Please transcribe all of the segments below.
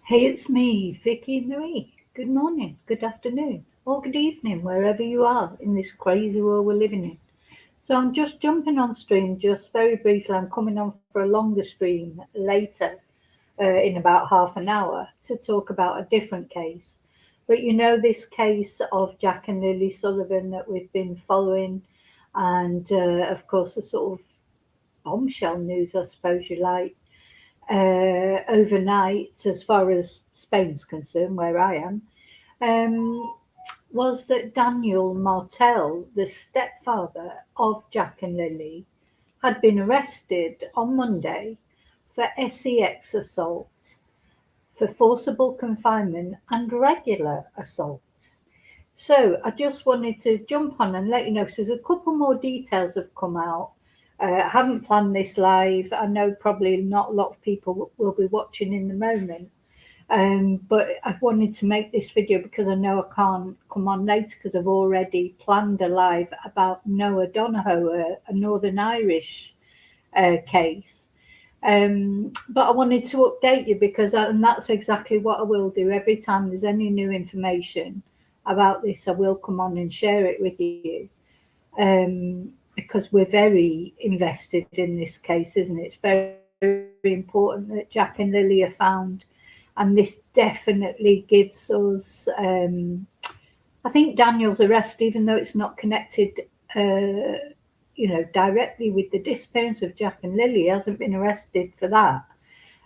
Hey, it's me, Vicki Marie. Good morning, good afternoon, or good evening, wherever you are in this crazy world we're living in. So I'm just jumping on stream, just very briefly. I'm coming on for a longer stream later, in about half an hour, to talk about a different case. But you know, this case of Jack and Lily Sullivan that we've been following, and of course, the sort of bombshell news, I suppose you like, overnight, as far as Spain's concerned, where I am, um, was that Daniel Martell, the stepfather of Jack and Lily, had been arrested on Monday for sex assault, for forcible confinement, and regular assault. So I just wanted to jump on and let you know, because there's a couple more details have come out. I haven't planned this live. I know probably not a lot of people will be watching in the moment. But I wanted to make this video because I know I can't come on later because I've already planned a live about Noah Donohoe, a Northern Irish case. But I wanted to update you because, and that's exactly what I will do. Every time there's any new information about this, I will come on and share it with you. Because we're very invested in this case, isn't it? It's very important that Jack and Lily are found, and this definitely gives us. I think Daniel's arrest, even though it's not connected, directly with the disappearance of Jack and Lily, hasn't been arrested for that.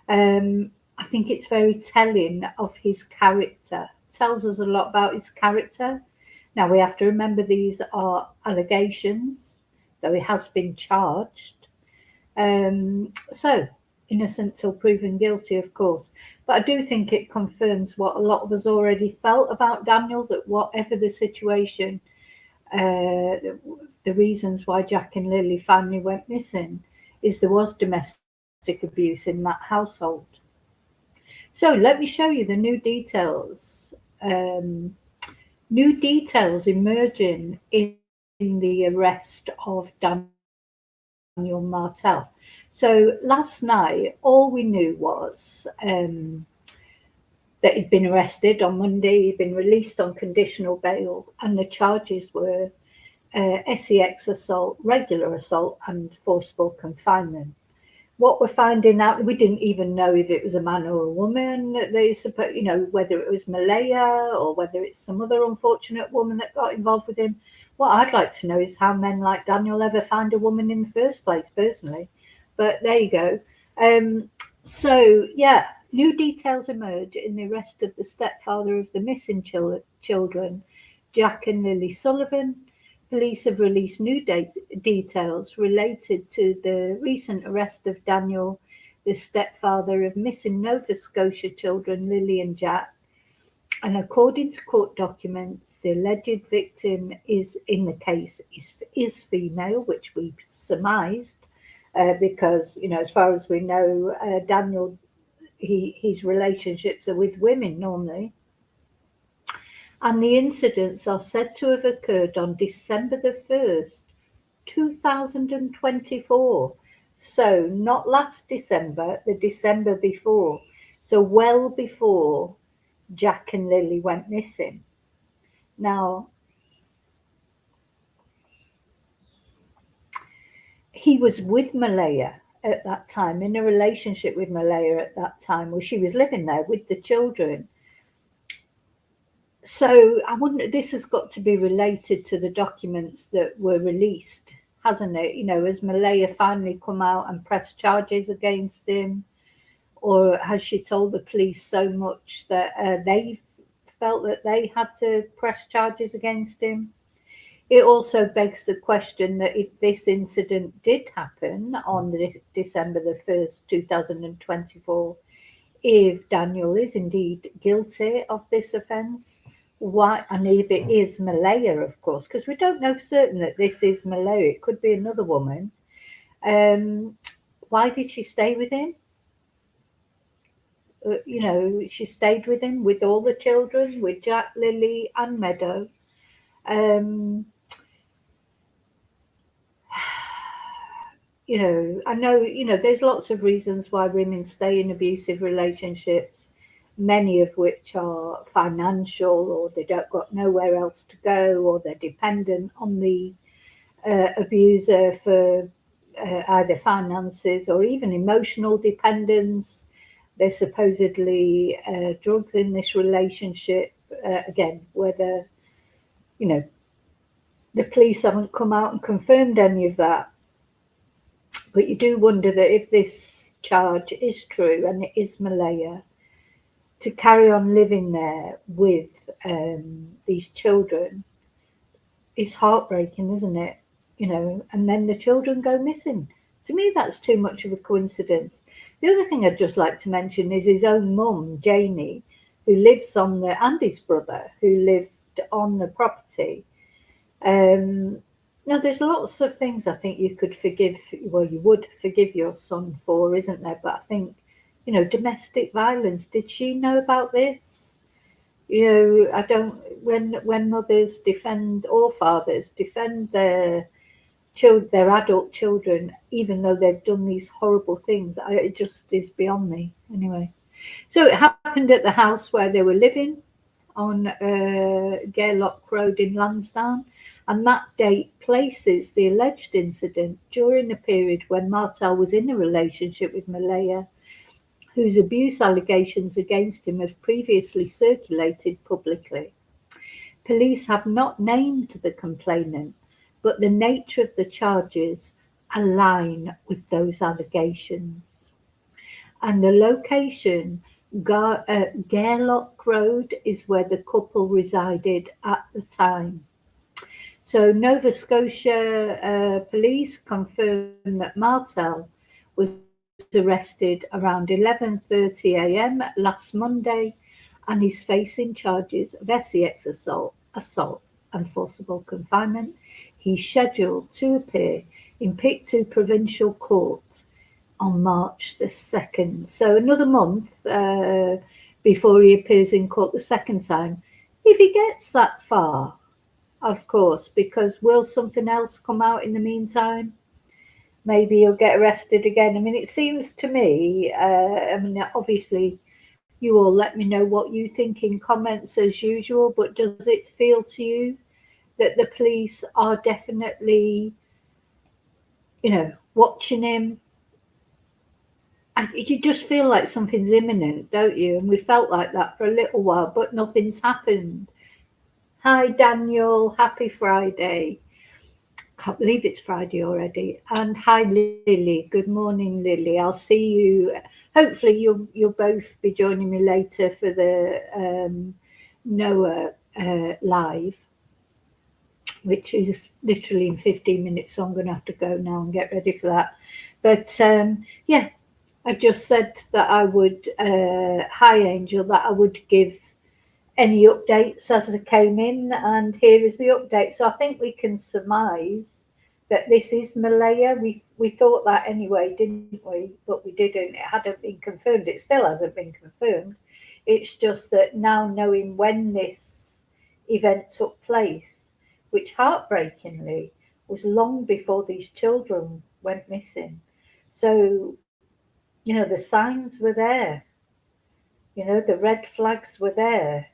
I think it's very telling of his character. Tells us a lot about his character. Now we have to remember these are allegations, though he has been charged. So innocent till proven guilty, of course. But I do think it confirms what a lot of us already felt about Daniel, that whatever the situation, the reasons why Jack and Lily family went missing, is there was domestic abuse in that household. So let me show you the new details. New details emerging in the arrest of Daniel Martell. So last night, all we knew was that he'd been arrested on Monday, he'd been released on conditional bail, and the charges were sex assault, regular assault, and forcible confinement. What we're finding out, we didn't even know if it was a man or a woman. They suppose, whether it was Malaya or whether it's some other unfortunate woman that got involved with him. What I'd like to know is how men like Daniel ever find a woman in the first place, personally. But there you go. So, new details emerge in the arrest of the stepfather of the missing children, Jack and Lily Sullivan. Police have released new details related to the recent arrest of Daniel, the stepfather of missing Nova Scotia children Lily and Jack. And according to court documents, the alleged victim is in the case is female, which we surmised, because as far as we know, Daniel, his relationships are with women normally. And the incidents are said to have occurred on December the 1st, 2024. So, not last December, the December before. So, well before Jack and Lily went missing. Now, he was with Malaya at that time, in a relationship with Malaya at that time, where she was living there with the children. So I wonder, this has got to be related to the documents that were released, hasn't it? Has Malaya finally come out and pressed charges against him? Or has she told the police so much that they felt that they had to press charges against him? It also begs the question that if this incident did happen on December the 1st, 2024, if Daniel is indeed guilty of this offence, why, and if it is Malaya, of course, because we don't know for certain that this is Malaya, it could be another woman. Why did she stay with him? She stayed with him, with all the children, with Jack, Lily, and Meadow. I know, there's lots of reasons why women stay in abusive relationships. many of which are financial, or they don't got nowhere else to go, or they're dependent on the abuser for either finances or even emotional dependence. There's supposedly drugs in this relationship. Again, whether, you know, the police haven't come out and confirmed any of that. But you do wonder that if this charge is true and it is Malaya, to carry on living there with these children is heartbreaking, isn't it? And then the children go missing. To me, that's too much of a coincidence. The other thing I'd just like to mention is his own mum, Janie, who lives on the, and his brother, who lived on the property. Now, there's lots of things I think you could forgive, well, you would forgive your son for, isn't there? But I think, domestic violence, did she know about this? I don't, when mothers defend, or fathers defend their adult children, even though they've done these horrible things, it just is beyond me. Anyway, so it happened at the house where they were living on Gairloch Road in Lansdowne, and that date places the alleged incident during a period when Martell was in a relationship with Malaya, whose abuse allegations against him have previously circulated publicly. Police have not named the complainant, but the nature of the charges align with those allegations. And the location, Gairloch Road, is where the couple resided at the time. So Nova Scotia police confirmed that Martell was arrested around 11:30 a.m. last Monday, and is facing charges of SEX assault and forcible confinement. He's scheduled to appear in Pictou Provincial Court on March the 2nd. So another month before he appears in court the second time, if he gets that far, of course, because will something else come out in the meantime? Maybe he'll get arrested again. I mean, it seems to me, obviously, you all let me know what you think in comments as usual, but does it feel to you that the police are definitely, watching him? You just feel like something's imminent, don't you? And we felt like that for a little while, but nothing's happened. Hi, Daniel. Happy Friday. Can't believe it's Friday already. And hi, Lily. Good morning, Lily. I'll see you. Hopefully, you'll both be joining me later for the Noah live, which is literally in 15 minutes. So I'm going to have to go now and get ready for that. But yeah, I just said that I would. Hi, Angel. That I would give any updates as they came in, and here is the update. So I think we can surmise that this is Malaya. We thought that anyway, didn't we? But we didn't. It hadn't been confirmed. It still hasn't been confirmed. It's just that now, knowing when this event took place, which heartbreakingly was long before these children went missing. So, the signs were there. The red flags were there.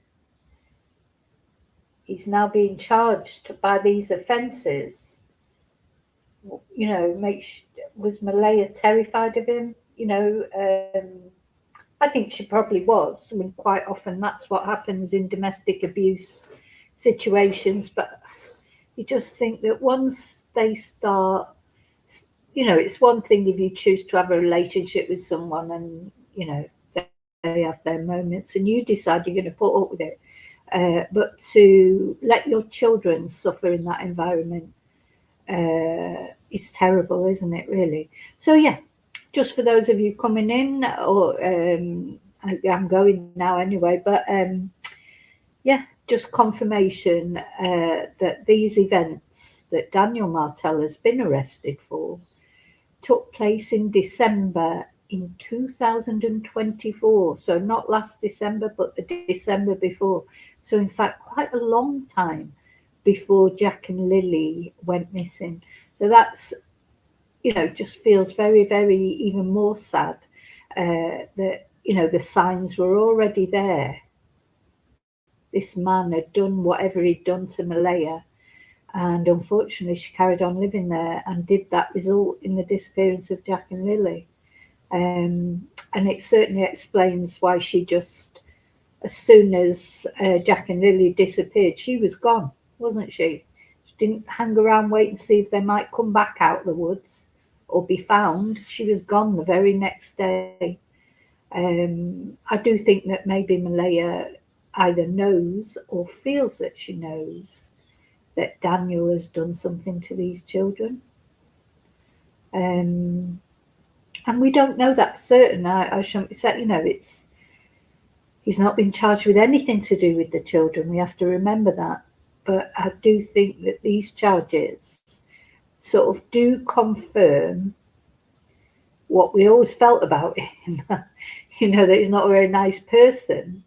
He's now being charged by these offences. Was Malaya terrified of him? I think she probably was. I mean, quite often that's what happens in domestic abuse situations. But you just think that once they start, it's one thing if you choose to have a relationship with someone and, they have their moments and you decide you're going to put up with it. But to let your children suffer in that environment is terrible, isn't it, really? So, yeah, just for those of you coming in, or I'm going now anyway, but yeah, just confirmation that these events that Daniel Martell has been arrested for took place in December in 2024. So not last December, but the December before. So in fact, quite a long time before Jack and Lily went missing. So that's, just feels very, very even more sad that the signs were already there. This man had done whatever he'd done to Malaya, and unfortunately she carried on living there, and did that result in the disappearance of Jack and Lily? And it certainly explains why she just, as soon as Jack and Lily disappeared, she was gone, wasn't she? She didn't hang around waiting to see if they might come back out of the woods or be found. She was gone the very next day. I do think that maybe Malaya either knows or feels that she knows that Daniel has done something to these children. And we don't know that for certain. I shouldn't be saying, he's not been charged with anything to do with the children. We have to remember that. But I do think that these charges sort of do confirm what we always felt about him. That he's not a very nice person.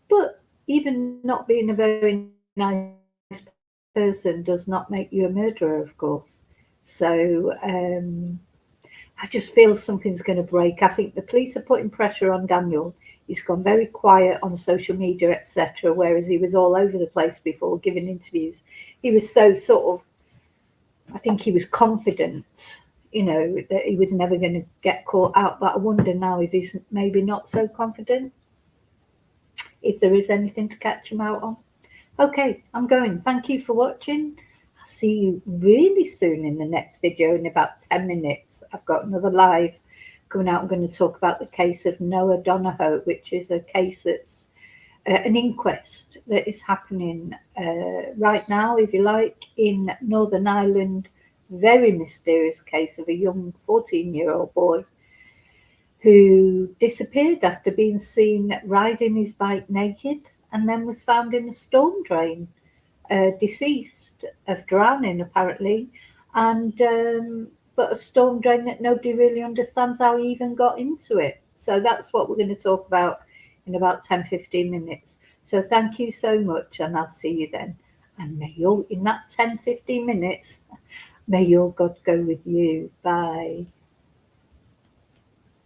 But even not being a very nice person does not make you a murderer, of course. So I just feel something's going to break. I think the police are putting pressure on Daniel. He's gone very quiet on social media, etc., whereas he was all over the place before giving interviews. He was so sort of, I think he was confident, that he was never going to get caught out. But I wonder now if he's maybe not so confident, if there is anything to catch him out on. Okay, I'm going. Thank you for watching. I'll see you really soon in the next video in about 10 minutes. I've got another live coming out. I'm going to talk about the case of Noah Donahoe, which is a case that's an inquest that is happening right now, if you like, in Northern Ireland. Very mysterious case of a young 14-year-old boy who disappeared after being seen riding his bike naked, and then was found in a storm drain, deceased of drowning apparently, and but a storm drain that nobody really understands how he even got into it. So that's what we're going to talk about in about 10-15 minutes. So thank you so much, and I'll see you then. And may in that 10-15 minutes, may your God go with you. Bye.